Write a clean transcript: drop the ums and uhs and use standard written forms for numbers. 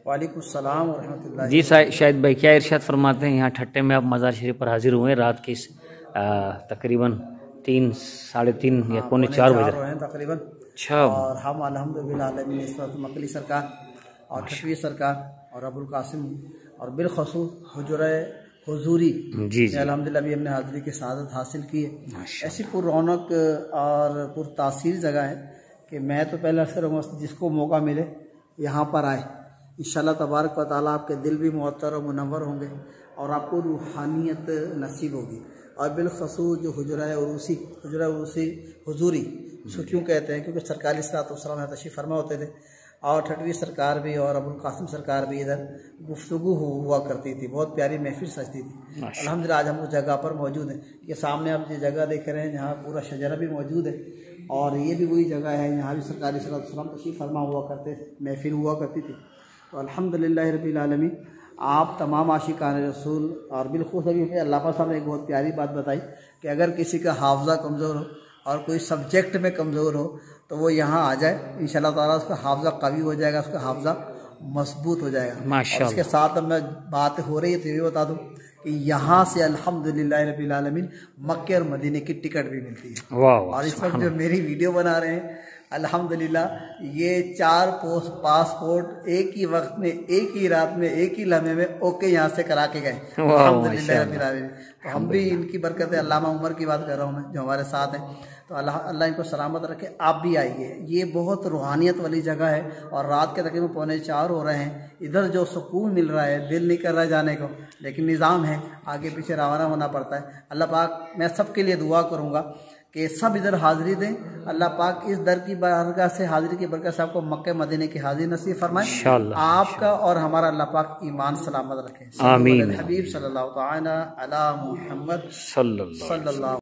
वालेकुम सलाम व रहमतुल्लाह। जी शायद भाई क्या इरशाद फरमाते हैं, यहाँ ठट्टे में आप मज़ार शरीफ पर हाजिर हुए रात के तकरीबन 3 साढ़े 3 या पौने 4 बजे हैं तकरीबन। अच्छा। और हम अल्हम्दुलिल्लाह आलमीन इस वक्त मकली सरकार और ठटवी सरकार और अबुल कासिम और बिलखसूस हुजूरी जी अल्हम्दुलिल्लाह भी हमने हाजिरी की सआदत हासिल की है। ऐसी पुररौनक और पुरतासीर जगह है कि मैं तो पहले अरसे रहूँगा जिसको मौका मिले यहाँ पर आए। इंशाअल्लाह तबारक व तआला आपके दिल भी मुअत्तर और मुनव्वर होंगे और आपको रूहानियत नसीब होगी। और बिलखसूस जो हुजरा उरूसी हुजूरी उसको क्यों कहते हैं, क्योंकि सरकार इस्लाम में तशरीफ़ फरमा होते थे और ठटवी सरकार भी और अबुल कासिम सरकार भी इधर गुफ्तगू हुआ करती थी। बहुत प्यारी महफिल सजती थी। अल्हम्दुलिल्लाह आज हम उस जगह पर मौजूद हैं। ये सामने आप जो जगह देख रहे हैं जहाँ पूरा शजरा भी मौजूद है और ये भी वही जगह है। यहाँ भी सरकार इस्लाम तशरीफ़ फरमा हुआ करते थे, महफिल हुआ करती थी। तो अल्हम्दुलिल्लाह रब्बिल आलमीन आप तमाम आशिकान रसूल और बिलखुसूस अभी अल्लाह पाक साहब ने एक बहुत प्यारी बात बताई कि अगर किसी का हाफजा कमज़ोर हो और कोई सब्जेक्ट में कमज़ोर हो तो वो यहाँ आ जाए, इंशाअल्लाह ताला उसका हाफजा कवी हो जाएगा, उसका हाफजा मजबूत हो जाएगा माशाअल्लाह। इसके साथ अब मैं बात हो रही है तो ये बता दूँ कि यहाँ से अल्हम्दुलिल्लाह रब्बिल आलमीन मक्के और मदीने की टिकट भी मिलती है। और इस वक्त जो मेरी वीडियो बना रहे हैं अल्हम्दुलिल्लाह ये 4 पासपोर्ट एक ही वक्त में, एक ही रात में, एक ही लम्हे में ओके यहाँ से करा के गए अल्हम्दुलिल्लाह रब्बिल आलमीन। तो हम भी इनकी बरकत है, अल्लामा उमर की बात कर रहा हूँ मैं जो हमारे साथ हैं, तो अल्लाह इनको सलामत रखे। आप भी आइए, ये बहुत रूहानियत वाली जगह है और रात के तकरीबन पौने 4 हो रहे हैं। इधर जो सुकून मिल रहा है, दिल नहीं कर रहा है जाने को, लेकिन निज़ाम है, आगे पीछे रवाना होना पड़ता है। अल्लाह पाक मैं सबके लिए दुआ करूँगा कि सब इधर हाज़िरी दें। अल्लाह पाक इस दर की बरकत से, हाज़िरी की बरकत से आपको मक्के मदीने की हाज़िरी नसीब फरमाए। आपका और हमारा अल्लाह पाक ईमान सलामत रखे। आमीन। हबीब सल्लल्लाहु तआला अला मुहम्मद सल्लल्लाहु